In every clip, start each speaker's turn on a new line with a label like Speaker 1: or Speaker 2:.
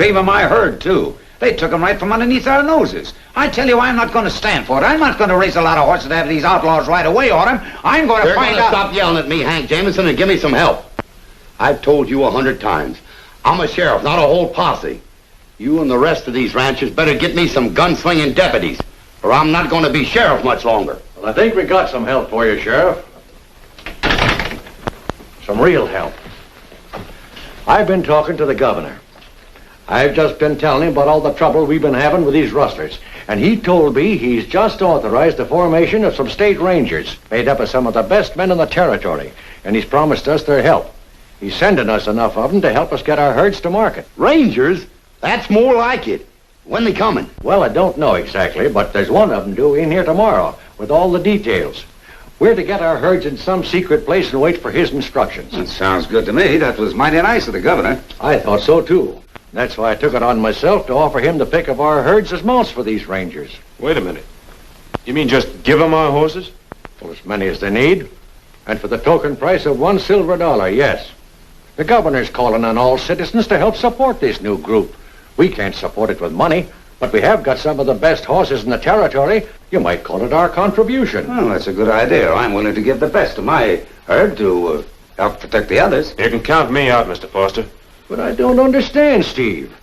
Speaker 1: cream of my herd, too. They took them right from underneath our noses. I tell you, I'm not going to stand for it. I'm not going to raise a lot of horses to have these outlaws right away on them. I'm going to find out...
Speaker 2: Stop yelling at me, Hank Jameson, and give me some help. I've told you 100 times. I'm a sheriff, not a whole posse. You and the rest of these ranchers better get me some gunslinging deputies, or I'm not going to be sheriff much longer.
Speaker 3: Well, I think we got some help for you, Sheriff. Some real help. I've been talking to the governor. I've just been telling him about all the trouble we've been having with these rustlers. And he told me he's just authorized the formation of some state rangers, made up of some of the best men in the territory. And he's promised us their help. He's sending us enough of them to help us get our herds to market.
Speaker 2: Rangers? That's more like it. When they coming?
Speaker 3: Well, I don't know exactly, but there's one of them due in here tomorrow with all the details. We're to get our herds in some secret place and wait for his instructions.
Speaker 1: That sounds good to me. That was mighty nice of the governor.
Speaker 3: I thought so, too. That's why I took it on myself to offer him the pick of our herds as mounts for these rangers.
Speaker 4: Wait a minute. You mean just give them our horses?
Speaker 3: Well, as many as they need. And for the token price of $1 silver, yes. The governor's calling on all citizens to help support this new group. We can't support it with money, but we have got some of the best horses in the territory. You might call it our contribution.
Speaker 1: Well, that's a good idea. I'm willing to give the best of my herd to help protect the others.
Speaker 4: You can count me out, Mr. Foster.
Speaker 3: But I don't understand, Steve.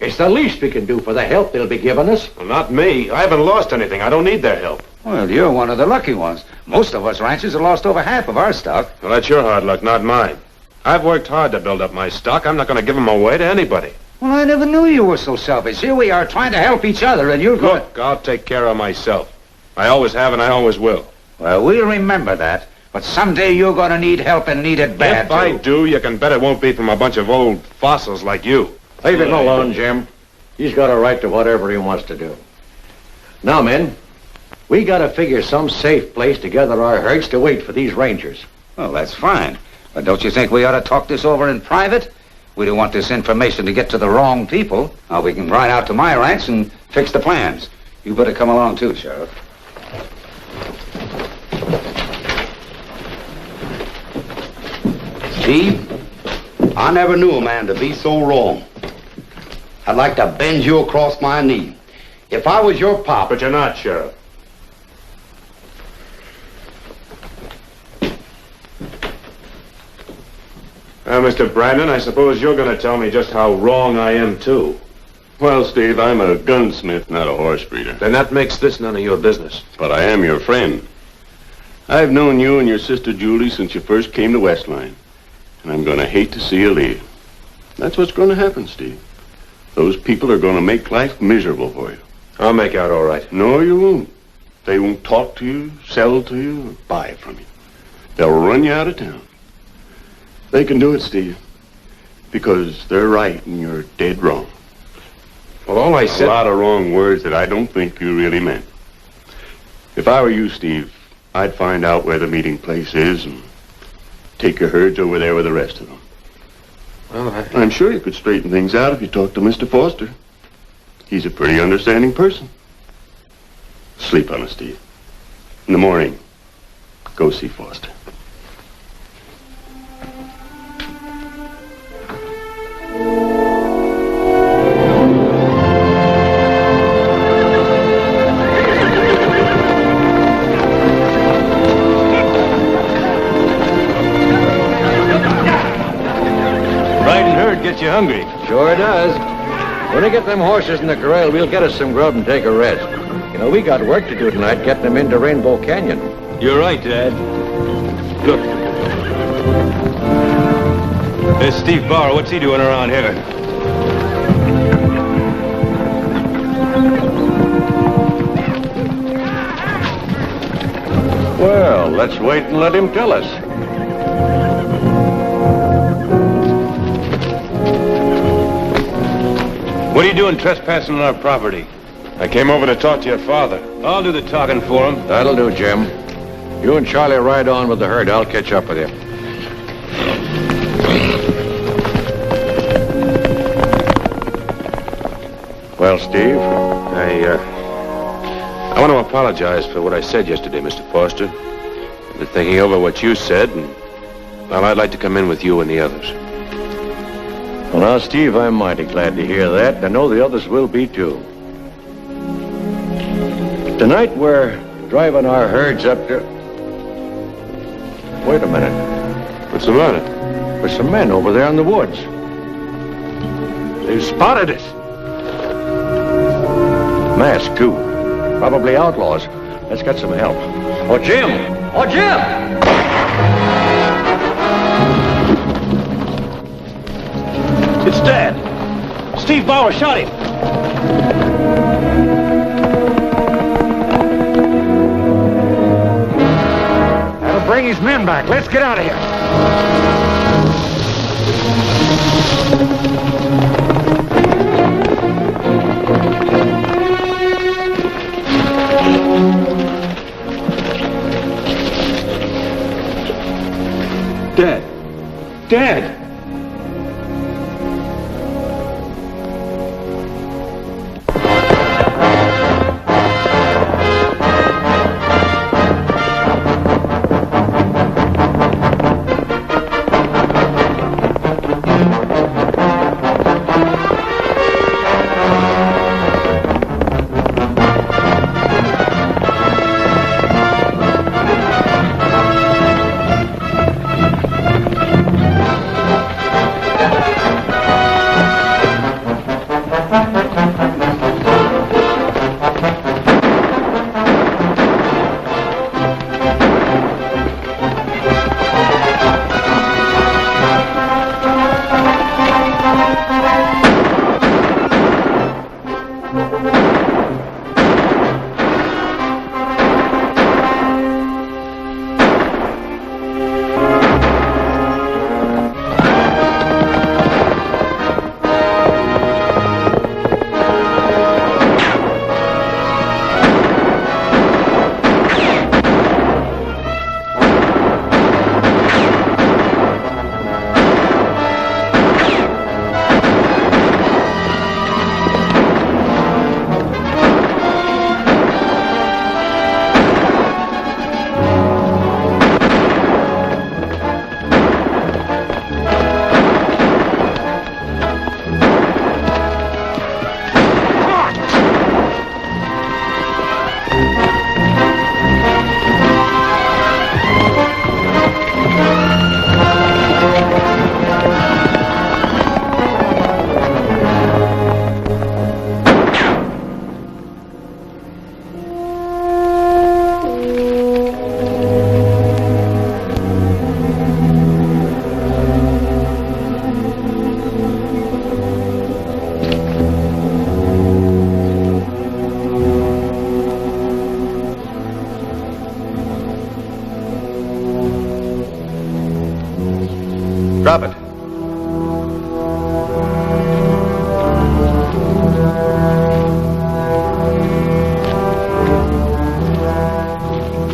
Speaker 3: It's the least we can do for the help they'll be giving us.
Speaker 4: Well, not me. I haven't lost anything. I don't need their help.
Speaker 1: Well, you're one of the lucky ones. Most of us ranchers have lost over half of our stock.
Speaker 4: Well, that's your hard luck, not mine. I've worked hard to build up my stock. I'm not going to give them away to anybody.
Speaker 1: Well, I never knew you were so selfish. Here we are trying to help each other, and you're going...
Speaker 4: Look, I'll take care of myself. I always have, and I always will.
Speaker 1: Well, we'll remember that. But someday you're going to need help and need it bad,
Speaker 4: If I do, you can bet it won't be from a bunch of old fossils like you.
Speaker 3: Leave him alone, Jim. He's got a right to whatever he wants to do. Now, men, we got to figure some safe place to gather our herds to wait for these rangers.
Speaker 1: Well, that's fine. But don't you think we ought to talk this over in private? We don't want this information to get to the wrong people. Now, we can ride out to my ranch and fix the plans. You better come along, too, Sheriff.
Speaker 2: Steve, I never knew a man to be so wrong. I'd like to bend you across my knee. If I was your pop...
Speaker 4: But you're not, Sheriff. Mr. Brannon, I suppose you're going to tell me just how wrong I am, too.
Speaker 5: Well, Steve, I'm a gunsmith, not a horse breeder.
Speaker 4: Then that makes this none of your business.
Speaker 5: But I am your friend. I've known you and your sister Julie since you first came to Westline. And I'm going to hate to see you leave. That's what's going to happen, Steve. Those people are going to make life miserable for you.
Speaker 4: I'll make out all right.
Speaker 5: No, you won't. They won't talk to you, sell to you, or buy from you. They'll run you out of town. They can do it, Steve, because they're right and you're dead wrong.
Speaker 4: Well, all I said...
Speaker 5: A lot of wrong words that I don't think you really meant. If I were you, Steve, I'd find out where the meeting place is and take your herds over there with the rest of them.
Speaker 4: Well,
Speaker 5: I'm sure you could straighten things out if you talked to Mr. Foster. He's a pretty understanding person. Sleep on it, Steve. In the morning, go see Foster.
Speaker 4: Gets you hungry.
Speaker 3: Sure does. When we get them horses in the corral, we'll get us some grub and take a rest. You know, we got work to do tonight, getting them into Rainbow Canyon.
Speaker 4: You're right, Dad. Look. There's Steve Barr. What's he doing around here?
Speaker 3: Well, let's wait and let him tell us.
Speaker 4: What are you doing trespassing on our property? I came over to talk to your father. I'll do the talking for him.
Speaker 3: That'll do, Jim. You and Charlie ride on with the herd. I'll catch up with you. Well, Steve?
Speaker 4: I want to apologize for what I said yesterday, Mr. Foster. I've been thinking over what you said, and, well, I'd like to come in with you and the others.
Speaker 3: Well, now, Steve, I'm mighty glad to hear that. I know the others will be, too. Tonight, we're driving our herds up to... Wait a minute.
Speaker 4: What's the matter?
Speaker 3: There's some men over there in the woods. They've spotted us. Masked, too. Probably outlaws. Let's get some help. Oh, Jim! Oh, Jim!
Speaker 6: It's Dad. Steve Bauer shot him.
Speaker 3: That'll bring his men back. Let's get out of here.
Speaker 6: Dad. Dad!
Speaker 3: Drop it.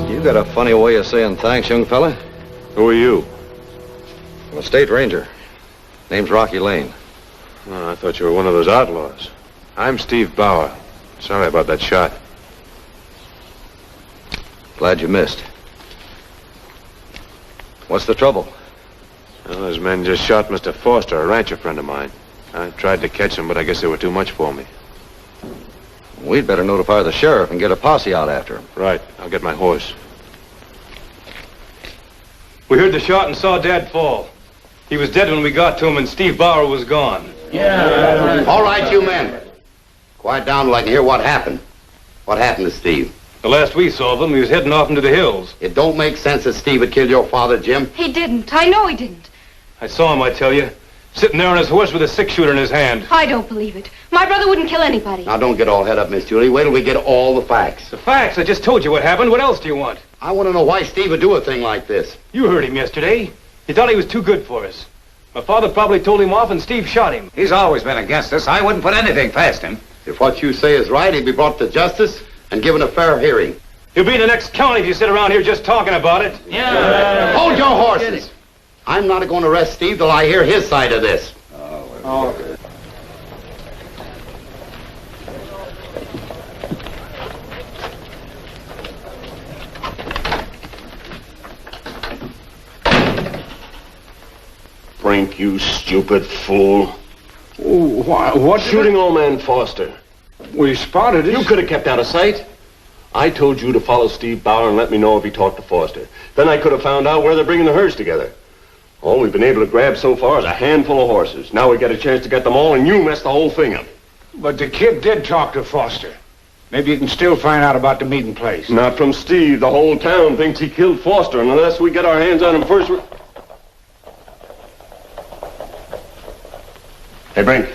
Speaker 3: You got a funny way of saying thanks, young fella.
Speaker 4: Who are you?
Speaker 3: I'm a state ranger. Name's Rocky Lane.
Speaker 4: Oh, I thought you were one of those outlaws. I'm Steve Bauer. Sorry about that shot.
Speaker 3: Glad you missed. What's the trouble?
Speaker 4: Well, those men just shot Mr. Foster, a rancher friend of mine. I tried to catch them, but I guess they were too much for me.
Speaker 3: We'd better notify the sheriff and get a posse out after him.
Speaker 4: Right. I'll get my horse.
Speaker 6: We heard the shot and saw Dad fall. He was dead when we got to him, and Steve Bauer was gone.
Speaker 2: Yeah. All right, you men. Quiet down till I can hear what happened. What happened to Steve?
Speaker 6: The last we saw of him, he was heading off into the hills.
Speaker 2: It don't make sense that Steve had killed your father, Jim.
Speaker 7: He didn't. I know he didn't.
Speaker 6: I saw him, I tell you. Sitting there on his horse with a six-shooter in his hand.
Speaker 7: I don't believe it. My brother wouldn't kill anybody.
Speaker 2: Now, don't get all head up, Miss Julie. Wait till we get all the facts.
Speaker 6: The facts? I just told you what happened. What else do you want?
Speaker 2: I want to know why Steve would do a thing like this.
Speaker 6: You heard him yesterday. He thought he was too good for us. My father probably told him off, and Steve shot him.
Speaker 1: He's always been against us. I wouldn't put anything past him.
Speaker 2: If what you say is right, he'd be brought to justice and given a fair hearing.
Speaker 6: He'll be in the next county if you sit around here just talking about it.
Speaker 2: Yeah. Hold your horses. I'm not going to arrest Steve till I hear his side of this.
Speaker 1: Oh.
Speaker 5: Brink, you stupid fool.
Speaker 8: What?
Speaker 5: Shooting old man Foster.
Speaker 8: We spotted it.
Speaker 5: You could have kept out of sight. I told you to follow Steve Bauer and let me know if he talked to Foster. Then I could have found out where they're bringing the herds together. All we've been able to grab so far is a handful of horses. Now we get a chance to get them all, and you messed the whole thing up.
Speaker 8: But the kid did talk to Foster. Maybe you can still find out about the meeting place.
Speaker 5: Not from Steve. The whole town thinks he killed Foster, and unless we get our hands on him first... Hey, Brink.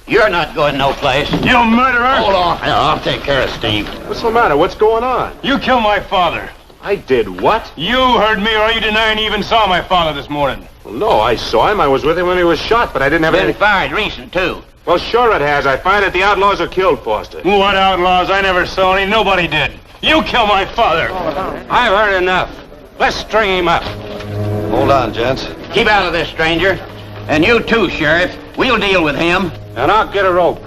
Speaker 2: You're not going no place.
Speaker 6: You murderer!
Speaker 2: Hold on. I'll take care of Steve.
Speaker 4: What's the matter? What's going on?
Speaker 6: You killed my father.
Speaker 4: I did what?
Speaker 6: You heard me, or are you denying you even saw my father this morning?
Speaker 4: Well, no, I saw him. I was with him when he was shot, but I didn't have any...
Speaker 2: Been fired recent, too.
Speaker 4: Well, sure it has. I find that the outlaws who killed Foster.
Speaker 6: What outlaws? I never saw any. Nobody did. You killed my father.
Speaker 2: I've heard enough. Let's string him up.
Speaker 3: Hold on, gents.
Speaker 2: Keep out of this, stranger. And you too, Sheriff. We'll deal with him.
Speaker 8: And I'll get a rope.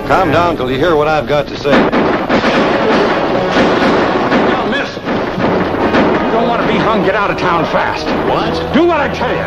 Speaker 3: Calm down till you hear what I've got to say.
Speaker 8: Now, miss. You don't want to be hung. Get out of town fast.
Speaker 2: What?
Speaker 8: Do what I tell you.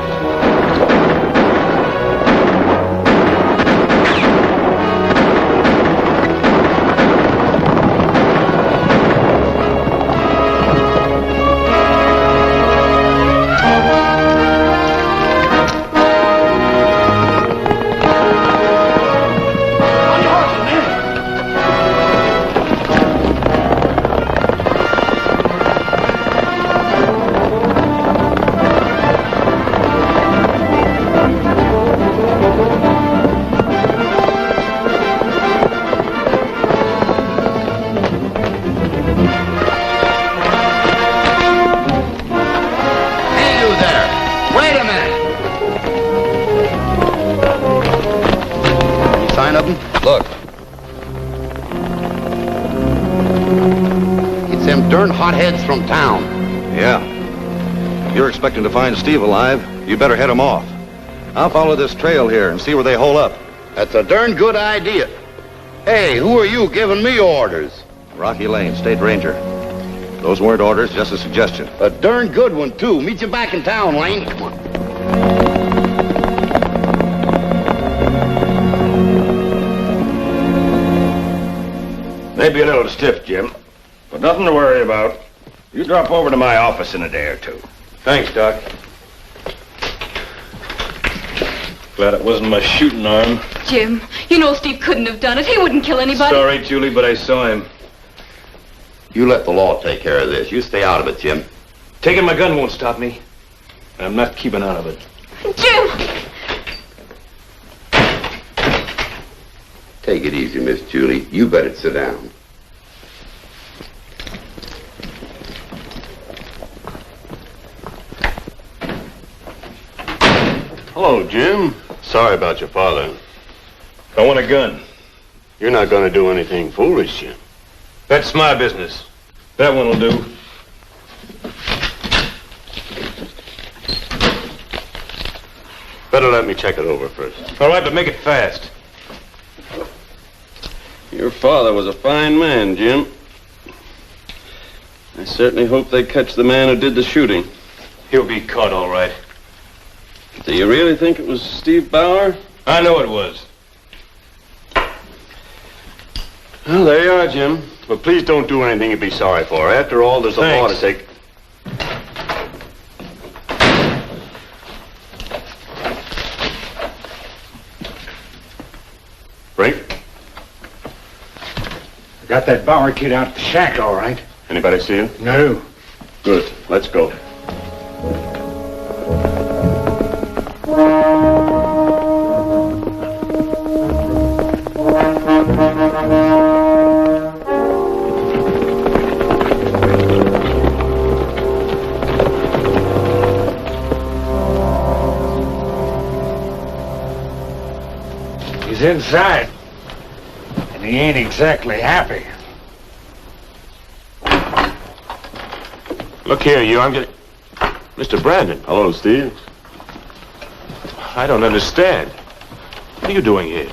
Speaker 2: Hotheads from town.
Speaker 3: Yeah. You're expecting to find Steve alive. You better head him off. I'll follow this trail here and see where they hole up.
Speaker 2: That's a darn good idea. Hey, who are you giving me orders?
Speaker 3: Rocky Lane, State Ranger. Those weren't orders, just a suggestion.
Speaker 2: A darn good one, too. Meet you back in town, Lane. Come on.
Speaker 9: Maybe a little stiff, Jim. But nothing to worry about. You drop over to my office in a day or two.
Speaker 6: Thanks, Doc. Glad it wasn't my shooting arm.
Speaker 7: Jim, you know Steve couldn't have done it. He wouldn't kill anybody.
Speaker 6: Sorry, Julie, but I saw him.
Speaker 2: You let the law take care of this. You stay out of it, Jim.
Speaker 6: Taking my gun won't stop me. I'm not keeping out of it.
Speaker 7: Jim!
Speaker 2: Take it easy, Miss Julie. You better sit down.
Speaker 5: Hello, Jim. Sorry about your father.
Speaker 6: I want a gun.
Speaker 5: You're not going to do anything foolish, Jim.
Speaker 6: That's my business. That one will do.
Speaker 5: Better let me check it over first.
Speaker 6: All right, but make it fast.
Speaker 5: Your father was a fine man, Jim. I certainly hope they catch the man who did the shooting.
Speaker 6: He'll be caught, all right.
Speaker 5: Do you really think it was Steve Bauer?
Speaker 6: I know it was.
Speaker 5: Well, there you are, Jim. But please don't do anything you'd be sorry for. After all, there's a law to take... Brink?
Speaker 8: I got that Bauer kid out at the shack, all right.
Speaker 5: Anybody see him?
Speaker 8: No.
Speaker 5: Good. Let's go.
Speaker 8: He's inside. And he ain't exactly happy.
Speaker 4: Look here, you. I'm getting... Mr. Brannon.
Speaker 5: Hello, Steve.
Speaker 4: I don't understand. What are you doing here?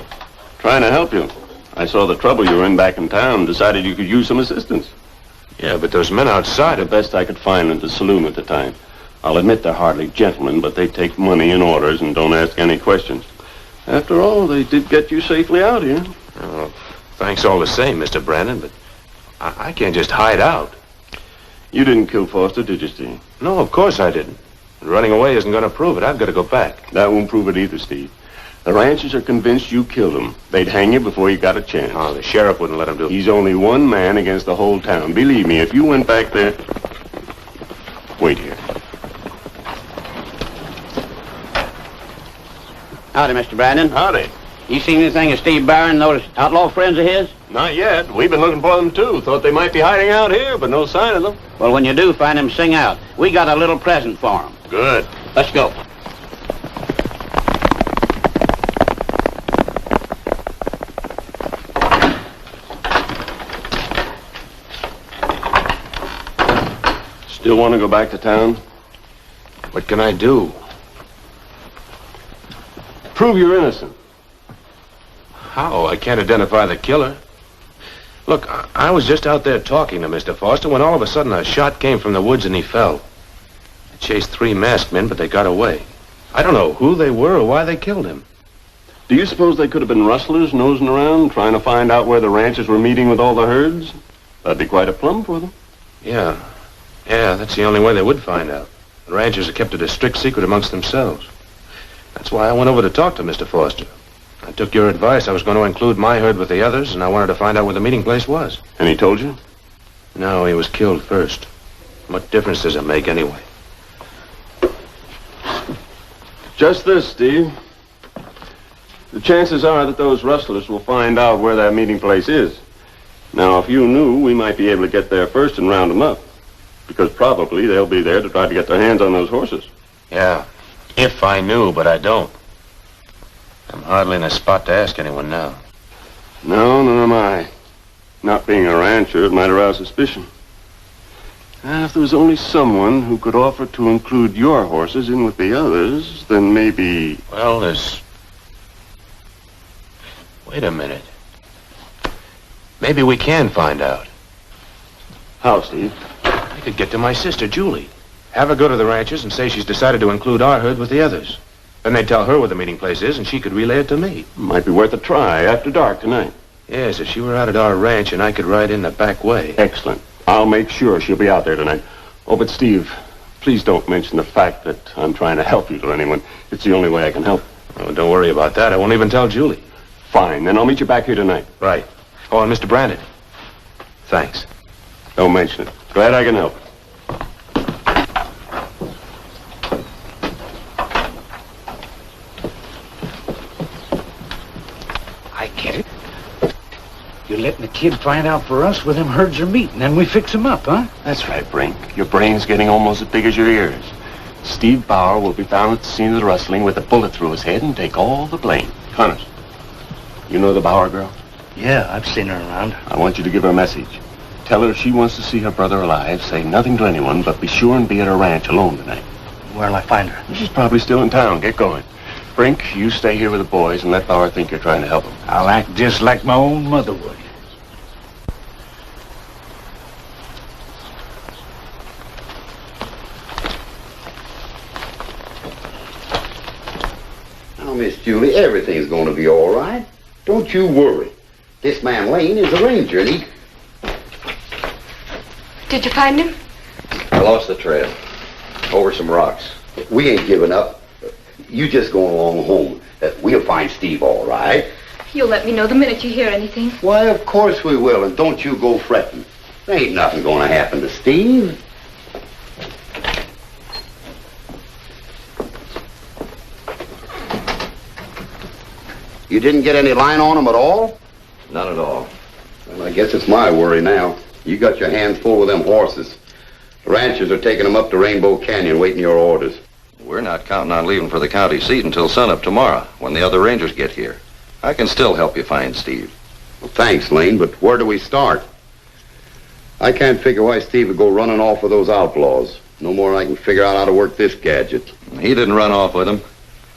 Speaker 5: Trying to help you. I saw the trouble you were in back in town and decided you could use some assistance.
Speaker 4: Yeah, but those men outside
Speaker 5: The
Speaker 4: are...
Speaker 5: best I could find in the saloon at the time. I'll admit they're hardly gentlemen, but they take money and orders and don't ask any questions. After all, they did get you safely out here.
Speaker 4: Oh, thanks all the same, Mr. Brannon, but I can't just hide out.
Speaker 5: You didn't kill Foster, did you, Steve?
Speaker 4: No, of course I didn't. Running away isn't going to prove it. I've got to go back.
Speaker 5: That won't prove it either, Steve. The ranchers are convinced you killed him. They'd hang you before you got a chance.
Speaker 4: Oh, the sheriff wouldn't let him do it.
Speaker 5: He's only one man against the whole town. Believe me, if you went back there... Wait here.
Speaker 2: Howdy, Mr. Brannon.
Speaker 5: Howdy.
Speaker 2: You seen anything of Steve Barron and those outlaw friends of his?
Speaker 5: Not yet. We've been looking for them, too. Thought they might be hiding out here, but no sign of them.
Speaker 2: Well, when you do find them, sing out. We got a little present for them.
Speaker 5: Good.
Speaker 2: Let's go.
Speaker 5: Still want to go back to town?
Speaker 4: What can I do?
Speaker 5: Prove you're innocent.
Speaker 4: How? I can't identify the killer. Look, I was just out there talking to Mr. Foster when all of a sudden a shot came from the woods and he fell. I chased 3 masked men, but they got away. I don't know who they were or why they killed him.
Speaker 5: Do you suppose they could have been rustlers nosing around, trying to find out where the ranchers were meeting with all the herds? That'd be quite a plum for them.
Speaker 4: Yeah, that's the only way they would find out. The ranchers have kept it a strict secret amongst themselves. That's why I went over to talk to Mr. Foster. I took your advice. I was going to include my herd with the others, and I wanted to find out where the meeting place was.
Speaker 5: And he told you?
Speaker 4: No, he was killed first. What difference does it make anyway?
Speaker 5: Just this, Steve. The chances are that those rustlers will find out where that meeting place is. Now, if you knew, we might be able to get there first and round them up. Because probably they'll be there to try to get their hands on those horses.
Speaker 4: Yeah, if I knew, but I don't. I'm hardly in a spot to ask anyone now.
Speaker 5: No, nor am I. Not being a rancher, it might arouse suspicion. If there was only someone who could offer to include your horses in with the others, then maybe...
Speaker 4: Well, there's... Wait a minute. Maybe we can find out.
Speaker 5: How, Steve?
Speaker 4: I could get to my sister, Julie. Have her go to the ranchers and say she's decided to include our herd with the others. Then they'd tell her where the meeting place is, and she could relay it to me.
Speaker 5: Might be worth a try after dark tonight.
Speaker 4: Yes, if she were out at our ranch and I could ride in the back way.
Speaker 5: Excellent. I'll make sure she'll be out there tonight. Oh, but Steve, please don't mention the fact that I'm trying to help you to anyone. It's the only way I can help.
Speaker 4: Oh, don't worry about that. I won't even tell Julie.
Speaker 5: Fine, then I'll meet you back here tonight.
Speaker 4: Right. Oh, and Mr. Brannon. Thanks.
Speaker 5: Don't mention it. Glad I can help.
Speaker 8: I get it. You're letting the kid find out for us where them herds are meeting, then we fix them up, huh?
Speaker 5: That's right, Brink. Your brain's getting almost as big as your ears. Steve Bauer will be found at the scene of the rustling with a bullet through his head and take all the blame. Honest. You know the Bauer girl?
Speaker 8: Yeah, I've seen her around.
Speaker 5: I want you to give her a message. Tell her if she wants to see her brother alive, say nothing to anyone, but be sure and be at her ranch alone tonight.
Speaker 8: Where'll I find her?
Speaker 5: She's probably still in town. Get going. Brink, you stay here with the boys and let Bauer think you're trying to help him.
Speaker 8: I'll act just like my own mother would.
Speaker 2: Now, Miss Julie, everything's going to be all right. Don't you worry. This man Lane is a ranger, and he...
Speaker 7: Did you find him?
Speaker 2: I lost the trail. Over some rocks. We ain't giving up. You just go along home. We'll find Steve all right.
Speaker 7: You'll let me know the minute you hear anything.
Speaker 2: Why, of course we will, and don't you go fretting. There ain't nothing going to happen to Steve. You didn't get any line on him at all?
Speaker 10: Not at all.
Speaker 2: Well, I guess it's my worry now. You got your hands full with them horses. The ranchers are taking them up to Rainbow Canyon, waiting your orders.
Speaker 10: We're not counting on leaving for the county seat until sunup tomorrow, when the other rangers get here. I can still help you find Steve.
Speaker 2: Well, thanks, Lane, but where do we start? I can't figure why Steve would go running off with those outlaws. No more than I can figure out how to work this gadget.
Speaker 10: He didn't run off with them.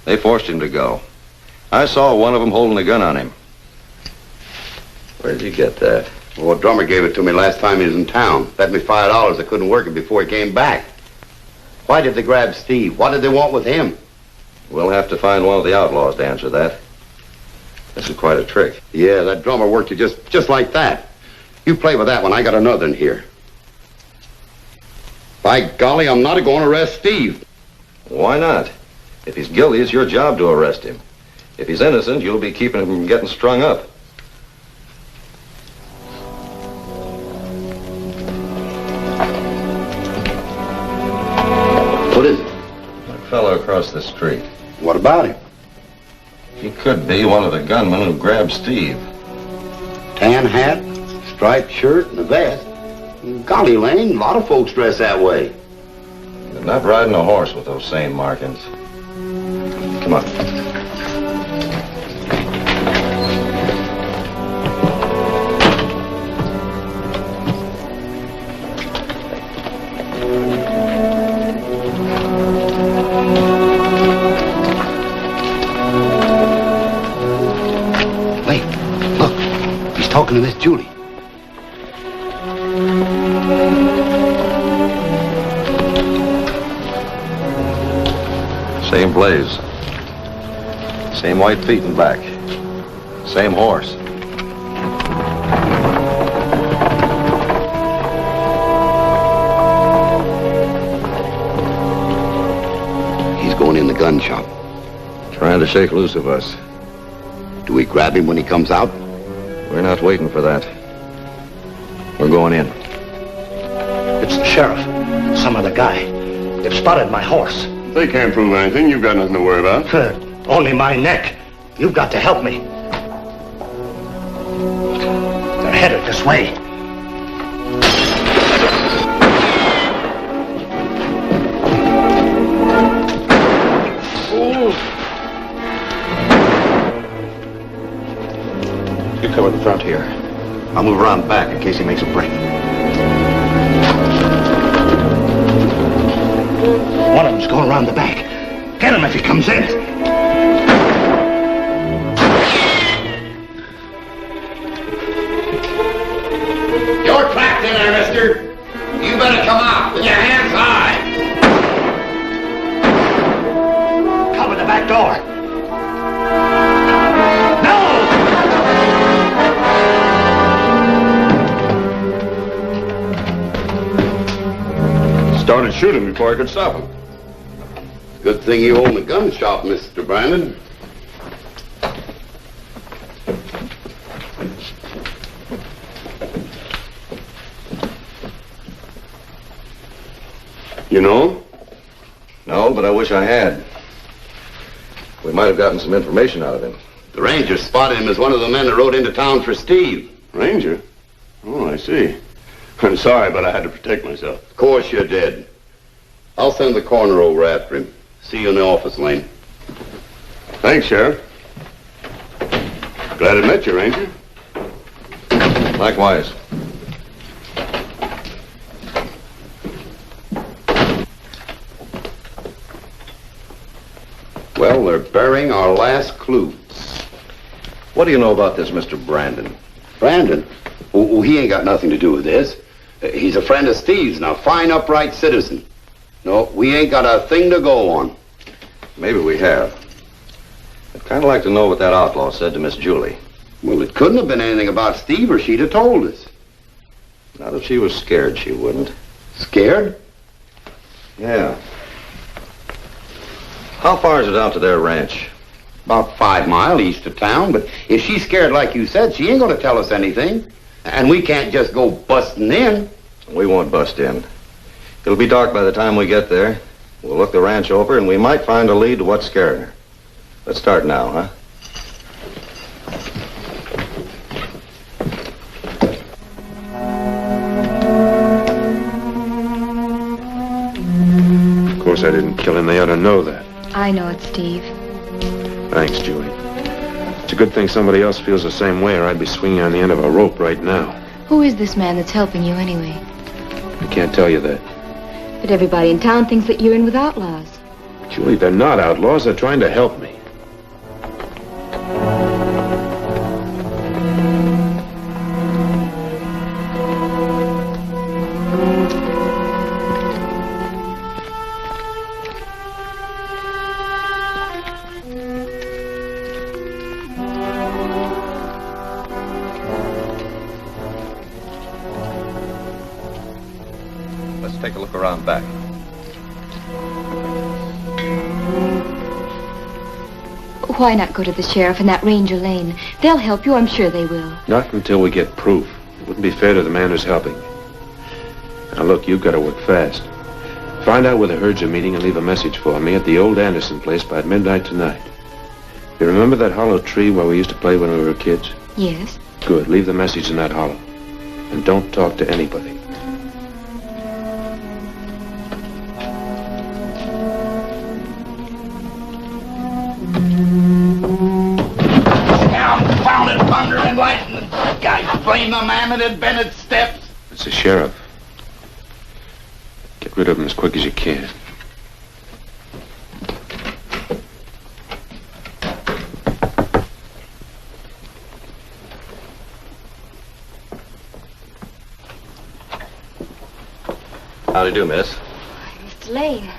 Speaker 10: They forced him to go. I saw one of them holding a gun on him. Where did you get that?
Speaker 2: Well, a drummer gave it to me last time he was in town. Bet me $5 I couldn't work it before he came back. What Why did they grab Steve? What did they want with him?
Speaker 10: We'll have to find one of the outlaws to answer that. This is quite a trick.
Speaker 2: Yeah, that drummer worked you just like that. You play with that one. I got another in here. By golly, I'm not going to arrest Steve.
Speaker 10: Why not? If he's guilty, it's your job to arrest him. If he's innocent, you'll be keeping him from getting strung up.
Speaker 2: What is it?
Speaker 10: A fellow across the street.
Speaker 2: What about him?
Speaker 10: He could be one of the gunmen who grabbed Steve.
Speaker 2: Tan hat, striped shirt, and a vest. Golly, Lane, a lot of folks dress that way.
Speaker 10: They're not riding a horse with those same markings. Come on.
Speaker 2: Wait, look. He's talking to Miss Julie.
Speaker 10: Same blaze. Same white feet and back. Same horse.
Speaker 2: He's going in the gun shop.
Speaker 10: Trying to shake loose of us.
Speaker 2: Do we grab him when he comes out?
Speaker 10: We're not waiting for that. We're going in.
Speaker 3: It's the sheriff. Some other guy. They've spotted my horse.
Speaker 5: They can't prove anything. You've got nothing to worry about.
Speaker 3: Only my neck. You've got to help me. They're headed this way. You cover the front here. I'll move around back in case he makes a break. One of them's going around the back. Get him if he comes in.
Speaker 2: You're trapped in there, mister. You better come out with your hands high.
Speaker 3: Cover the back door.
Speaker 5: Started shooting before I could stop him.
Speaker 2: Good thing you own the gun shop, Mr. Brannon.
Speaker 5: You know?
Speaker 10: No, but I wish I had. We might have gotten some information out of him.
Speaker 2: The ranger spotted him as one of the men that rode into town for Steve.
Speaker 5: Ranger? Oh, I see. I'm sorry, but I had to protect myself.
Speaker 2: Of course you did. I'll send the coroner over after him. See you in the office, Lane.
Speaker 5: Thanks, Sheriff. Glad I met you, Ranger.
Speaker 10: Likewise.
Speaker 2: Well, they're burying our last clue.
Speaker 10: What do you know about this Mr. Brannon?
Speaker 2: Brandon? Oh, he ain't got nothing to do with this. He's a friend of Steve's now, fine, upright citizen. No, we ain't got a thing to go on.
Speaker 10: Maybe we have. I'd kind of like to know what that outlaw said to Miss Julie.
Speaker 2: Well, it couldn't have been anything about Steve or she'd have told us.
Speaker 10: Not if she was scared, she wouldn't.
Speaker 2: Scared?
Speaker 10: Yeah. How far is it out to their ranch?
Speaker 2: About 5 miles east of town, but if she's scared like you said, she ain't gonna tell us anything. And we can't just go busting in.
Speaker 10: We won't bust in. It'll be dark by the time we get there. We'll look the ranch over, and we might find a lead to what's scaring her. Let's start now, huh?
Speaker 4: Of course I didn't kill him. They ought to know that.
Speaker 7: I know it, Steve.
Speaker 4: Thanks, Julie. It's a good thing somebody else feels the same way, or I'd be swinging on the end of a rope right now.
Speaker 7: Who is this man that's helping you anyway?
Speaker 4: I can't tell you that.
Speaker 7: But everybody in town thinks that you're in with outlaws.
Speaker 4: Julie, they're not outlaws. They're trying to help me.
Speaker 10: Let's take a look around back.
Speaker 7: Why not go to the sheriff and that Ranger Lane? They'll help you, I'm sure they will.
Speaker 4: Not until we get proof. It wouldn't be fair to the man who's helping. Now, look, you've got to work fast. Find out where the herds are meeting and leave a message for me at the old Anderson place by midnight tonight. You remember that hollow tree where we used to play when we were kids?
Speaker 7: Yes.
Speaker 4: Good. Leave the message in that hollow. And don't talk to anybody.
Speaker 2: Confounded thunder and lightning. Guys, blame the man that had been at steps.
Speaker 4: It's the sheriff. Get rid of him as quick as you can.
Speaker 10: How do you do, miss?
Speaker 7: Mr. Lane.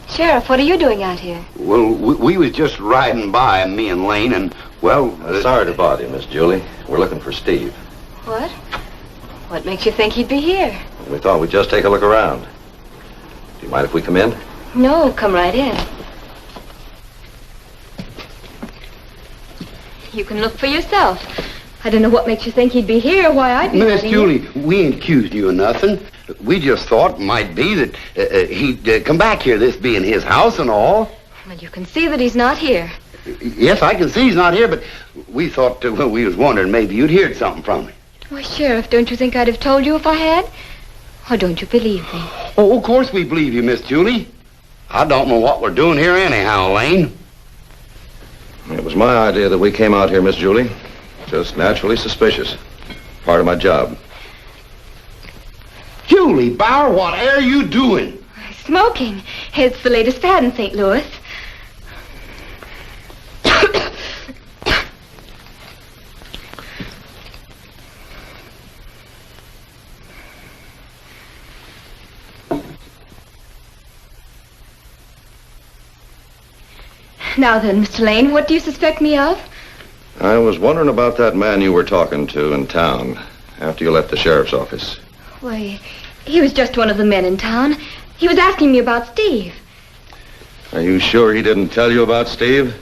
Speaker 7: Sheriff, what are you doing out here?
Speaker 2: Well, we was just riding by, me and Lane, and, well...
Speaker 10: Sorry to bother you, Miss Julie. We're looking for Steve.
Speaker 7: What? What makes you think he'd be here?
Speaker 10: We thought we'd just take a look around. Do you mind if we come in?
Speaker 7: No, come right in. You can look for yourself. I don't know what makes you think he'd be here or why I'd be
Speaker 2: Miss
Speaker 7: hiding
Speaker 2: Julie,
Speaker 7: here.
Speaker 2: we ain't accused you of nothing. We just thought it might be that he'd come back here, this being his house and all.
Speaker 7: Well, you can see that he's not here.
Speaker 2: Yes, I can see he's not here, but we thought, well, we was wondering maybe you'd heard something from him.
Speaker 7: Why, Sheriff, don't you think I'd have told you if I had? Or don't you believe me?
Speaker 2: Oh, of course we believe you, Miss Julie. I don't know what we're doing here anyhow, Lane.
Speaker 10: It was my idea that we came out here, Miss Julie. Just naturally suspicious. Part of my job.
Speaker 2: Julie Bauer, what are you doing?
Speaker 7: Smoking. It's the latest fad in St. Louis. Now then, Mr. Lane, what do you suspect me of?
Speaker 10: I was wondering about that man you were talking to in town after you left the sheriff's office.
Speaker 7: Why, he was just one of the men in town. He was asking me about Steve.
Speaker 10: Are you sure he didn't tell you about Steve?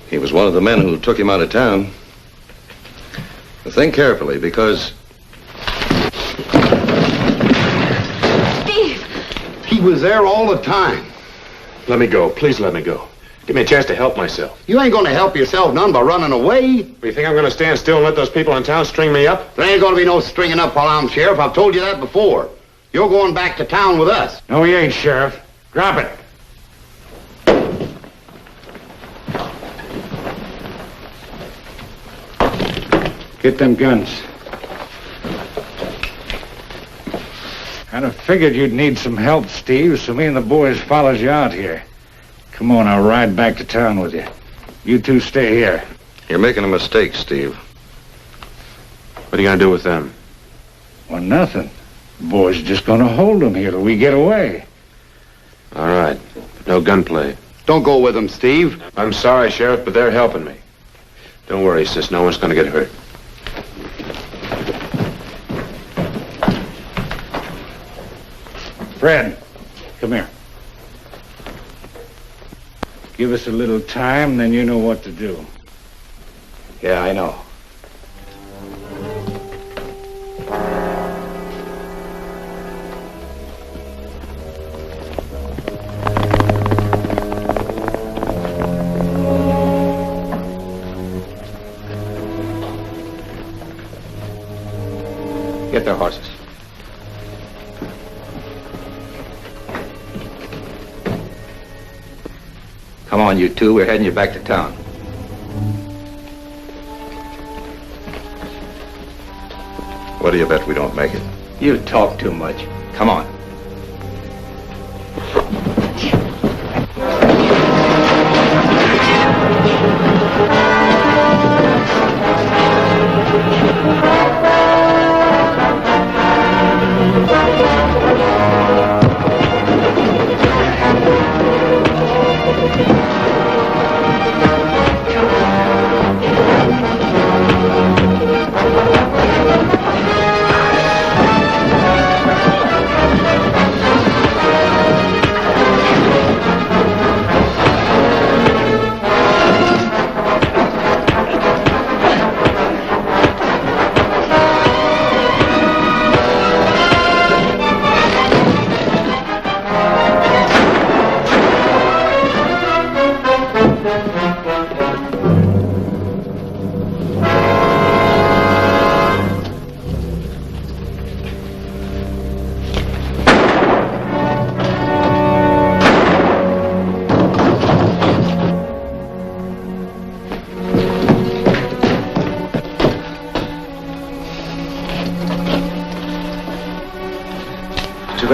Speaker 10: He was one of the men who took him out of town. Think carefully, because...
Speaker 7: Steve!
Speaker 2: He was there all the time.
Speaker 4: Let me go. Please let me go. Give me a chance to help myself.
Speaker 2: You ain't gonna help yourself none by running away.
Speaker 4: Do you think I'm going to stand still and let those people in town string me up?
Speaker 2: There ain't gonna be no stringing up while I'm sheriff. I've told you that before. You're going back to town with us.
Speaker 3: No, he ain't, Sheriff. Drop it. Get them guns. Kind of figured you'd need some help, Steve, so me and the boys followed you out here. Come on, I'll ride back to town with you. You two stay here.
Speaker 10: You're making a mistake, Steve.
Speaker 4: What are you going to do with them?
Speaker 3: Well, nothing. The boys are just going to hold them here till we get away.
Speaker 4: All right. But no gunplay.
Speaker 2: Don't go with them, Steve.
Speaker 4: I'm sorry, Sheriff, but they're helping me. Don't worry, sis. No one's going to get hurt.
Speaker 3: Fred, come here. Give us a little time, then you know what to do.
Speaker 2: Yeah, I know.
Speaker 1: Get their horses. Come on, you two. We're heading you back to town.
Speaker 10: What do you bet we don't make it?
Speaker 1: You talk too much. Come on.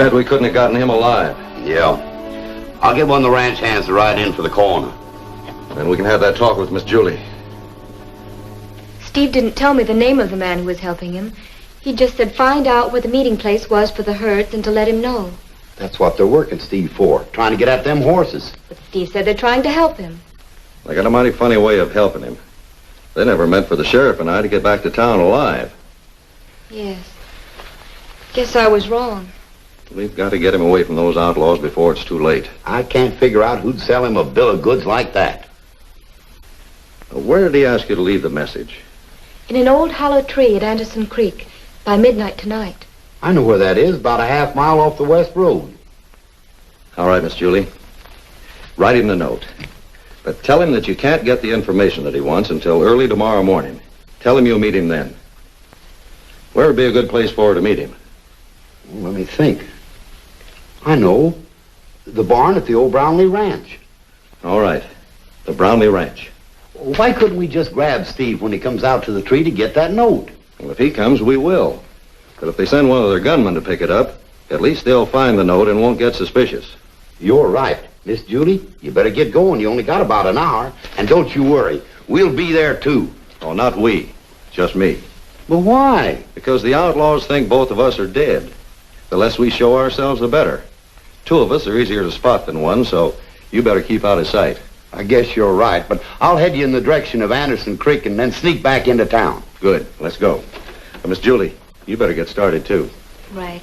Speaker 10: bad we couldn't have gotten him alive.
Speaker 2: Yeah. I'll get one of the ranch hands to ride in for the coroner.
Speaker 10: Then we can have that talk with Miss Julie.
Speaker 7: Steve didn't tell me the name of the man who was helping him. He just said find out where the meeting place was for the herds and to let him know.
Speaker 2: That's what they're working Steve for, trying to get at them horses.
Speaker 7: But Steve said they're trying to help him.
Speaker 10: They got a mighty funny way of helping him. They never meant for the sheriff and I to get back to town alive.
Speaker 7: Yes. Guess I was wrong.
Speaker 10: We've got to get him away from those outlaws before it's too late.
Speaker 2: I can't figure out who'd sell him a bill of goods like that.
Speaker 10: Where did he ask you to leave the message?
Speaker 7: In an old hollow tree at Anderson Creek by midnight tonight.
Speaker 2: I know where that is, about a half mile off the west road.
Speaker 10: All right, Miss Julie. Write him the note. But tell him that you can't get the information that he wants until early tomorrow morning. Tell him you'll meet him then. Where would be a good place for her to meet him?
Speaker 2: Let me think. I know. The barn at the old Brownlee Ranch.
Speaker 10: All right. The Brownlee Ranch.
Speaker 2: Why couldn't we just grab Steve when he comes out to the tree to get that note?
Speaker 10: Well, if he comes, we will. But if they send one of their gunmen to pick it up, at least they'll find the note and won't get suspicious.
Speaker 2: You're right. Miss Julie, you better get going. You only got about an hour. And don't you worry. We'll be there, too.
Speaker 10: Oh, not we. Just me.
Speaker 2: But why?
Speaker 10: Because the outlaws think both of us are dead. The less we show ourselves, the better. Two of us are easier to spot than one, so you better keep out of sight.
Speaker 2: I guess you're right, but I'll head you in the direction of Anderson Creek and then sneak back into town.
Speaker 10: Good. Let's go. Miss Julie, you better get started, too.
Speaker 7: Right.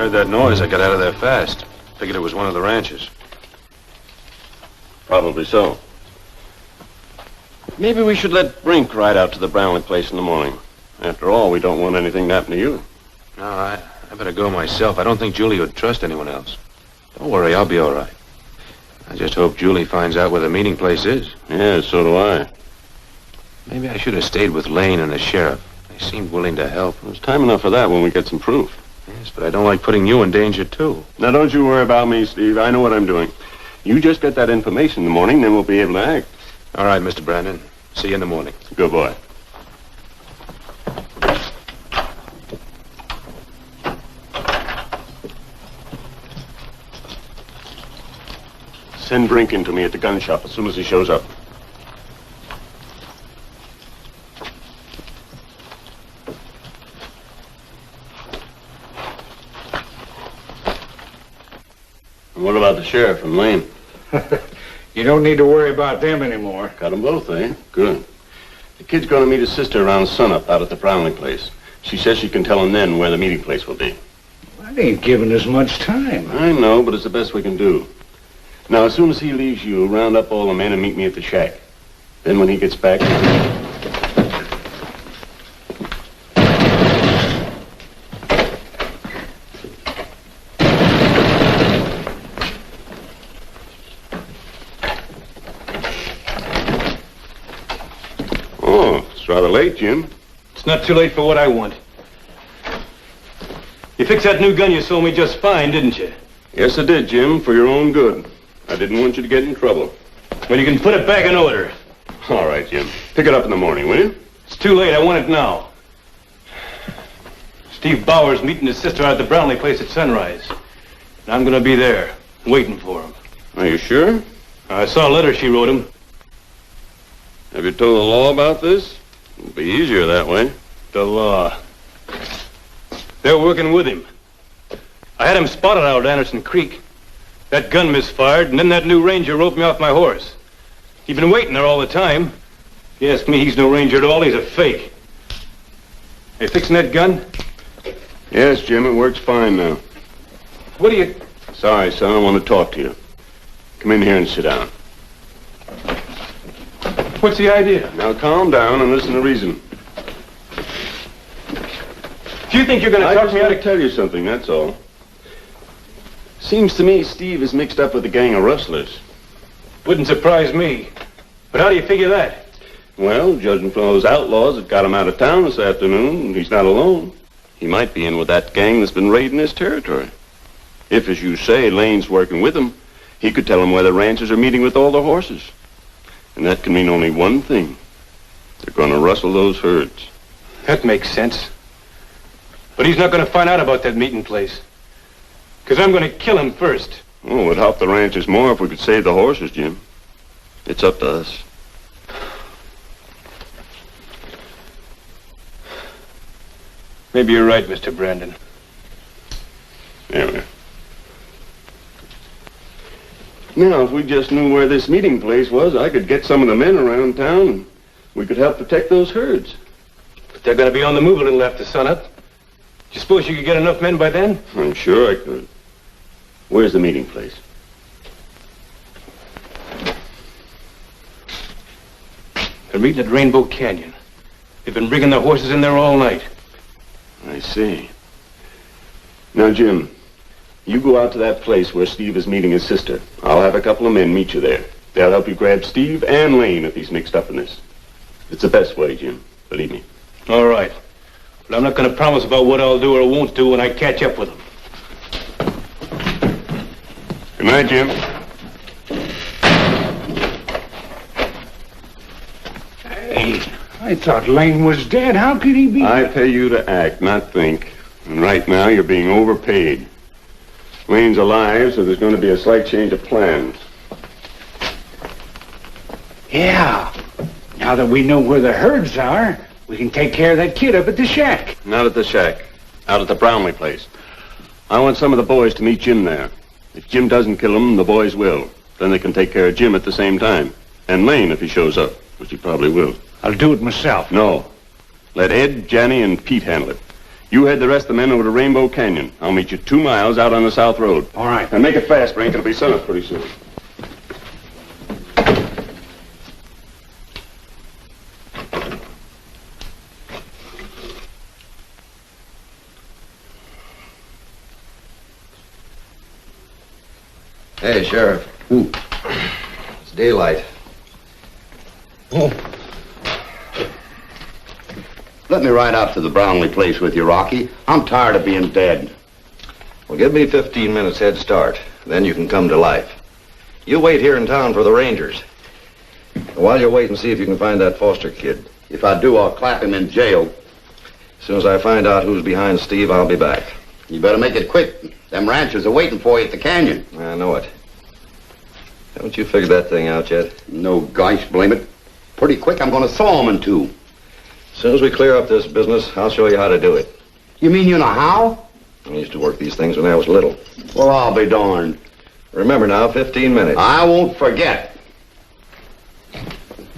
Speaker 4: heard that noise, I got out of there fast. Figured it was one of the ranches.
Speaker 5: Probably so. Maybe we should let Brink ride out to the Brownlee place in the morning. After all, we don't want anything to happen to you.
Speaker 4: No, I better go myself. I don't think Julie would trust anyone else. Don't worry, I'll be all right. I just hope Julie finds out where the meeting place is.
Speaker 5: Yeah, so do I.
Speaker 4: Maybe I should have stayed with Lane and the sheriff. They seemed willing to help.
Speaker 5: There's time enough for that when we get some proof.
Speaker 4: Yes, but I don't like putting you in danger, too.
Speaker 5: Now, don't you worry about me, Steve. I know what I'm doing. You just get that information in the morning, then we'll be able to act.
Speaker 4: All right, Mr. Brannon. See you in the morning.
Speaker 5: Good boy. Send Brink in to me at the gun shop as soon as he shows up. And what about the sheriff and Lane?
Speaker 8: You don't need to worry about them anymore.
Speaker 5: Got them both, eh? Good. The kid's going to meet his sister around sunup out at the Brownlee place. She says she can tell him then where the meeting place will be.
Speaker 8: That ain't giving us much time.
Speaker 5: I know, but it's the best we can do. Now, as soon as he leaves you, round up all the men and meet me at the shack. Then when he gets back... Oh, it's rather late, Jim.
Speaker 6: It's not too late for what I want. You fixed that new gun you sold me just fine, didn't you?
Speaker 5: Yes, I did, Jim, for your own good. I didn't want you to get in trouble.
Speaker 6: Well, you can put it back in order.
Speaker 5: All right, Jim. Pick it up in the morning, will you?
Speaker 6: It's too late. I want it now. Steve Bauer's meeting his sister out at the Brownlee place at sunrise. And I'm going to be there, waiting for him.
Speaker 5: Are you sure?
Speaker 6: I saw a letter she wrote him.
Speaker 5: Have you told the law about this? It'll be easier that way.
Speaker 6: The law. They're working with him. I had him spotted out at Anderson Creek. That gun misfired, and then that new ranger roped me off my horse. He'd been waiting there all the time. If you ask me, he's no ranger at all. He's a fake. Are you fixing that gun?
Speaker 5: Yes, Jim, it works fine now.
Speaker 6: What do you...
Speaker 5: Sorry, son, I want to talk to you. Come in here and sit down.
Speaker 6: What's the idea?
Speaker 5: Now calm down and listen to reason.
Speaker 6: Do you think you're going to talk me out of...
Speaker 5: I just want to tell you something, that's all. Seems to me Steve is mixed up with a gang of rustlers.
Speaker 6: Wouldn't surprise me. But how do you figure that?
Speaker 5: Well, judging from those outlaws that got him out of town this afternoon, he's not alone. He might be in with that gang that's been raiding his territory. If, as you say, Lane's working with him, he could tell him where the ranchers are meeting with all the horses. And that can mean only one thing. They're going to rustle those herds.
Speaker 6: That makes sense. But he's not going to find out about that meeting place. Because I'm going to kill him first.
Speaker 5: Oh, it'd help the ranchers more if we could save the horses, Jim. It's up to us.
Speaker 6: Maybe you're right, Mr. Brannon.
Speaker 5: There we are. Now, if we just knew where this meeting place was, I could get some of the men around town, and we could help protect those herds.
Speaker 6: But they're going to be on the move a little after sunup. Do you suppose you could get enough men by then?
Speaker 5: I'm sure I could. Where's the meeting place?
Speaker 6: They're meeting at Rainbow Canyon. They've been bringing their horses in there all night.
Speaker 5: I see. Now, Jim, you go out to that place where Steve is meeting his sister. I'll have a couple of men meet you there. They'll help you grab Steve and Lane if he's mixed up in this. It's the best way, Jim. Believe me.
Speaker 6: All right. But I'm not going to promise about what I'll do or won't do when I catch up with them.
Speaker 5: Good night, Jim.
Speaker 8: Hey, I thought Lane was dead. How could he be?
Speaker 5: I pay you to act, not think. And right now, you're being overpaid. Lane's alive, so there's going to be a slight change of plans.
Speaker 8: Yeah. Now that we know where the herds are, we can take care of that kid up at the shack.
Speaker 5: Not at the shack. Out at the Brownlee place. I want some of the boys to meet Jim there. If Jim doesn't kill him, the boys will. Then they can take care of Jim at the same time. And Lane if he shows up, which he probably will.
Speaker 8: I'll do it myself.
Speaker 5: No. Let Ed, Janny, and Pete handle it. You head the rest of the men over to Rainbow Canyon. I'll meet you 2 miles out on the South Road.
Speaker 8: All right.
Speaker 5: And make it fast, Frank. It'll be sunup pretty soon.
Speaker 10: Hey, Sheriff. It's daylight.
Speaker 2: Let me ride out to the Brownlee place with you, Rocky. I'm tired of being dead.
Speaker 10: Well, give me 15 minutes head start. Then you can come to life. You wait here in town for the Rangers. While you're waiting, see if you can find that Foster kid.
Speaker 2: If I do, I'll clap him in jail.
Speaker 10: As soon as I find out who's behind Steve, I'll be back.
Speaker 2: You better make it quick. Them ranchers are waiting for you at the canyon.
Speaker 10: I know it. Haven't you figured that thing out yet?
Speaker 2: No, gosh, blame it. Pretty quick, I'm going to saw them in two.
Speaker 10: As soon as we clear up this business, I'll show you how to do it.
Speaker 2: You mean you know how?
Speaker 10: I used to work these things when I was little.
Speaker 2: Well, I'll be darned.
Speaker 10: Remember now, 15 minutes.
Speaker 2: I won't forget.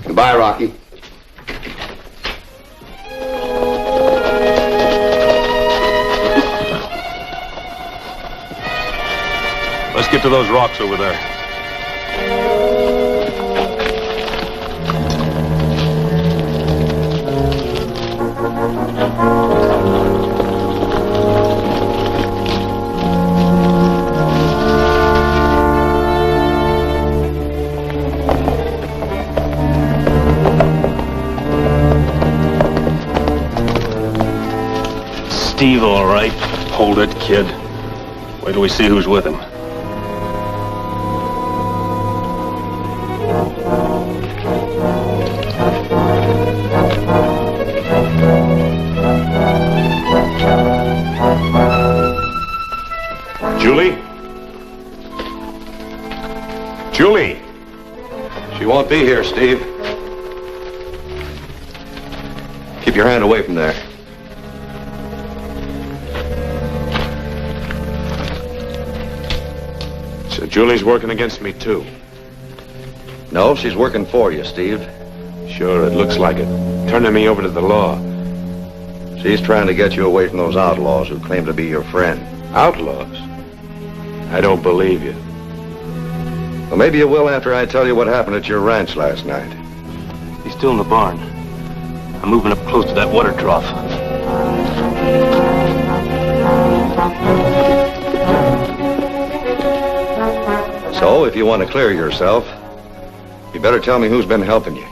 Speaker 2: Goodbye, Rocky.
Speaker 6: Let's get to those rocks over there. Steve, all right. Hold it, kid. Wait till we see who's with him. Julie? Julie!
Speaker 10: She won't be here, Steve. Keep your hand away from there.
Speaker 4: So Julie's working against me, too.
Speaker 10: No, she's working for you, Steve.
Speaker 4: Sure, it looks like it. Turning me over to the law.
Speaker 10: She's trying to get you away from those outlaws who claim to be your friend.
Speaker 4: Outlaws? I don't believe you.
Speaker 10: Well, maybe you will after I tell you what happened at your ranch last night.
Speaker 6: He's still in the barn. I'm moving up close to that water trough.
Speaker 10: So, if you want to clear yourself, you better tell me who's been helping you.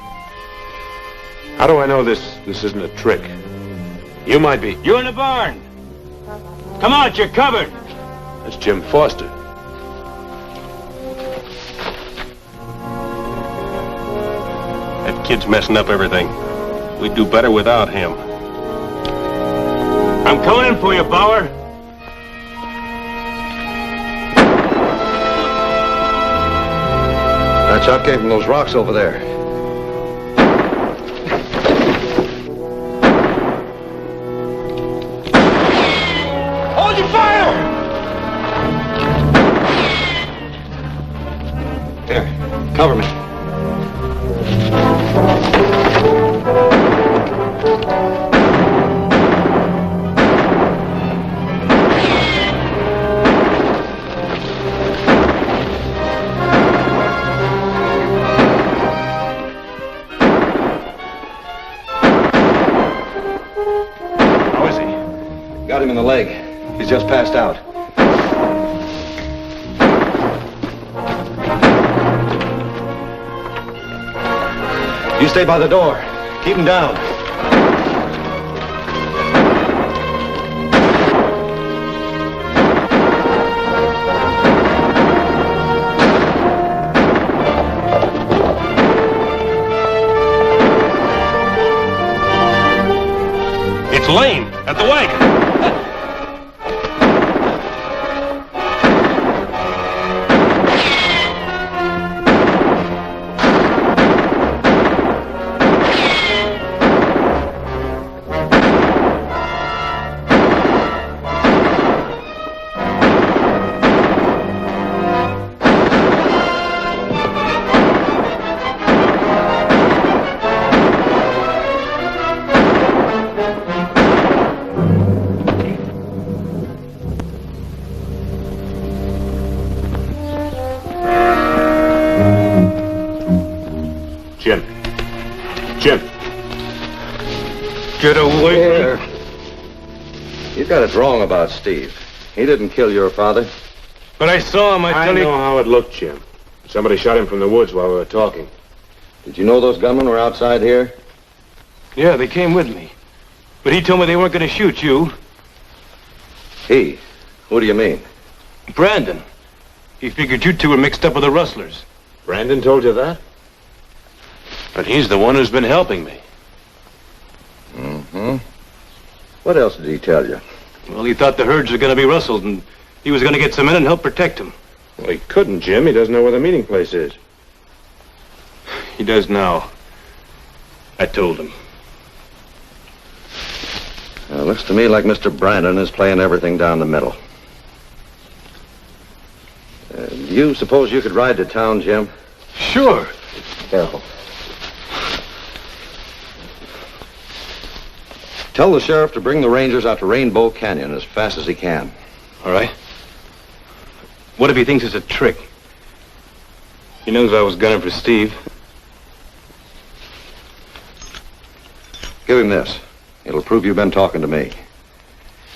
Speaker 4: How do I know this isn't a trick? You might be.
Speaker 6: You're in the barn. Come out, you're covered.
Speaker 4: That's Jim Foster.
Speaker 6: That kid's messing up everything. We'd do better without him. I'm coming in for you, Bauer.
Speaker 10: That shot came from those rocks over there.
Speaker 6: Hold your fire!
Speaker 10: Here, cover me. Got him in the leg. He's just passed out. You stay by the door. Keep him down.
Speaker 6: It's Lane at the wagon.
Speaker 4: Jim.
Speaker 6: Get away.
Speaker 10: Here. You got it wrong about Steve. He didn't kill your father.
Speaker 6: But I saw him,
Speaker 4: I know how it looked, Jim. Somebody shot him from the woods while we were talking.
Speaker 10: Did you know those gunmen were outside here?
Speaker 6: Yeah, they came with me. But he told me they weren't going to shoot you.
Speaker 10: He? Who do you mean?
Speaker 6: Brandon. He figured you two were mixed up with the rustlers.
Speaker 4: Brandon told you that? But he's the one who's been helping me.
Speaker 10: Mm-hmm. What else did he tell you?
Speaker 6: Well, he thought the herds were going to be rustled, and he was going to get some in and help protect them.
Speaker 4: Well, he couldn't, Jim. He doesn't know where the meeting place is.
Speaker 6: He does now. I told him.
Speaker 10: Looks to me like Mr. Brannon is playing everything down the middle. Do you suppose you could ride to town, Jim?
Speaker 6: Sure.
Speaker 10: Careful. Tell the sheriff to bring the Rangers out to Rainbow Canyon as fast as he can.
Speaker 6: All right. What if he thinks it's a trick? He knows I was gunning for Steve.
Speaker 10: Give him this. It'll prove you've been talking to me.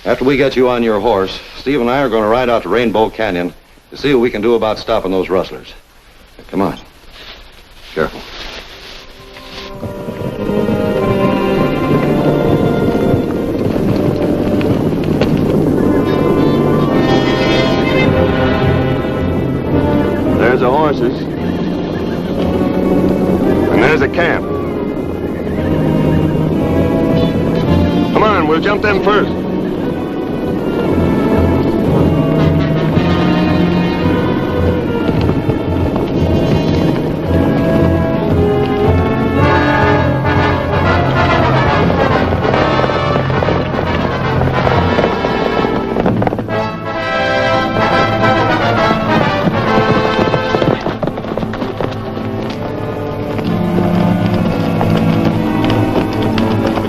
Speaker 10: After we get you on your horse, Steve and I are going to ride out to Rainbow Canyon to see what we can do about stopping those rustlers. Come on. Careful.
Speaker 5: There's the horses. And there's the camp. Come on, we'll jump them first.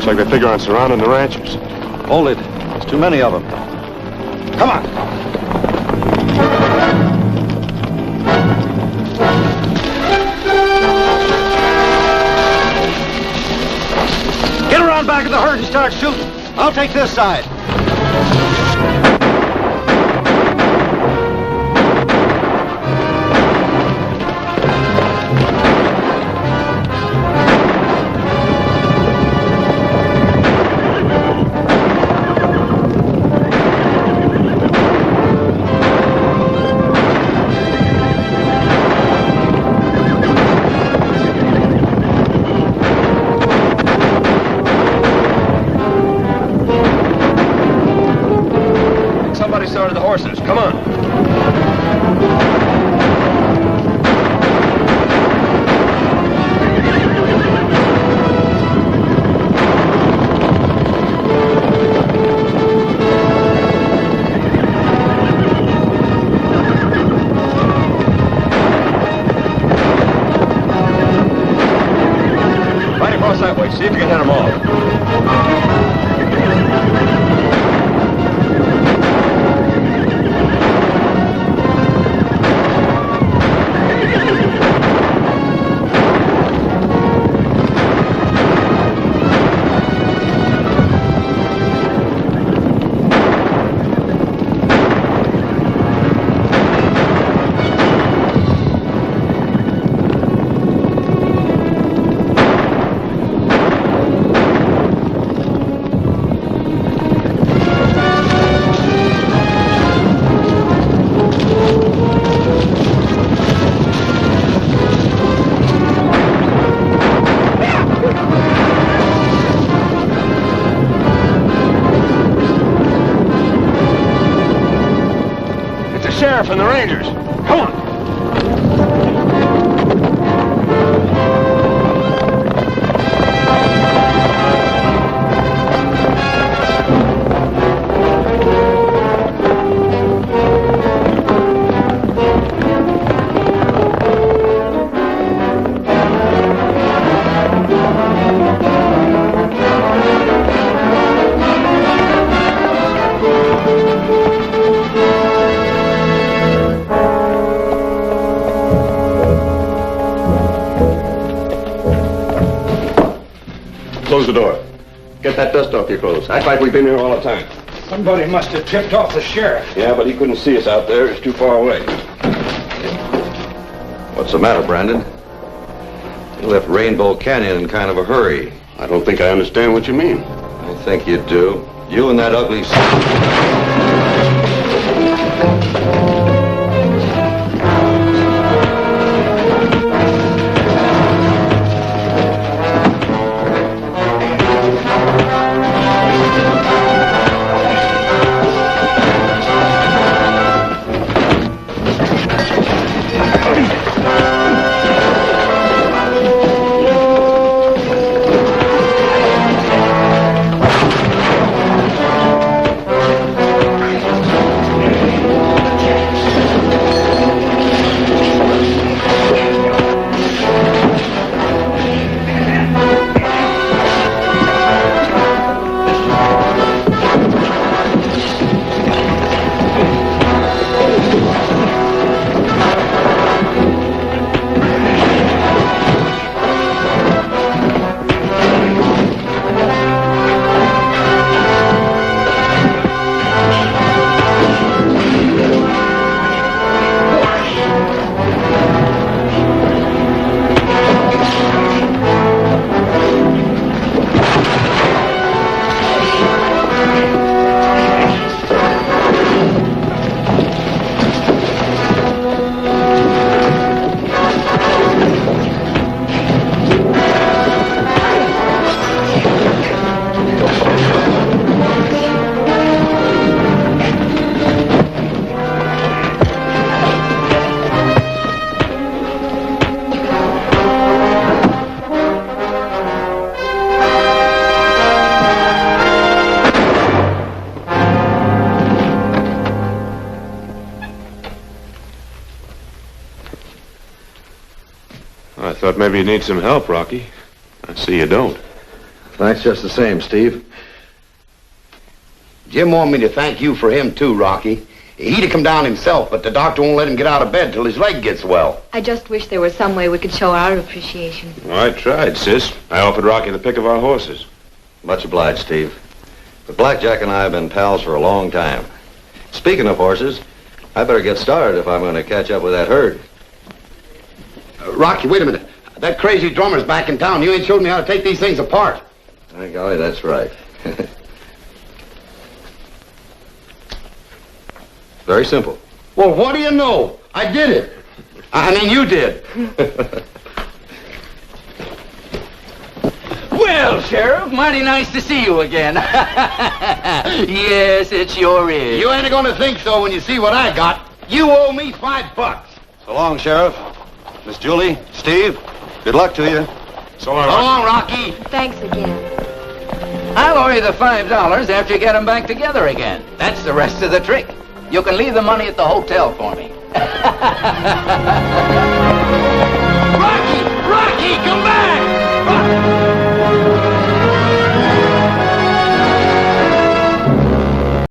Speaker 5: Like they figure on surrounding the ranchers.
Speaker 10: Hold it. There's too many of them. Come on.
Speaker 3: Get around back of the herd and start shooting. I'll take this side.
Speaker 9: Come on. Right across that way. See if you can hit them all. Sheriff and the Rangers. Come on.
Speaker 5: Close the door. Get that dust off your clothes. Act like we've been here all the time.
Speaker 8: Somebody must have tipped off the sheriff.
Speaker 5: Yeah, but he couldn't see us out there. It's too far away.
Speaker 10: What's the matter, Brandon? You left Rainbow Canyon in kind of a hurry.
Speaker 5: I don't think I understand what you mean.
Speaker 10: I think you do. You and that ugly...
Speaker 4: I thought maybe you need some help, Rocky. I see you don't.
Speaker 10: Thanks just the same, Steve.
Speaker 2: Jim wanted me to thank you for him, too, Rocky. He'd have come down himself, but the doctor won't let him get out of bed till his leg gets well.
Speaker 7: I just wish there was some way we could show our appreciation.
Speaker 4: Well, I tried, sis. I offered Rocky the pick of our horses.
Speaker 10: Much obliged, Steve. But Blackjack and I have been pals for a long time. Speaking of horses, I better get started if I'm going to catch up with that herd.
Speaker 2: Rocky, wait a minute. That crazy drummer's back in town. You ain't showed me how to take these things apart.
Speaker 10: By golly, that's right. Very simple.
Speaker 2: Well, what do you know? I did it. I mean, you did.
Speaker 11: Well, Sheriff, mighty nice to see you again. Yes, it sure is.
Speaker 2: You ain't gonna think so when you see what I got. You owe me $5.
Speaker 10: So long, Sheriff. Miss Julie, Steve, good luck to you.
Speaker 4: So long,
Speaker 2: So long, Rocky.
Speaker 7: Thanks again.
Speaker 11: I'll owe you the $5 after you get them back together again. That's the rest of the trick. You can leave the money at the hotel for me.
Speaker 2: Rocky! Rocky, come back!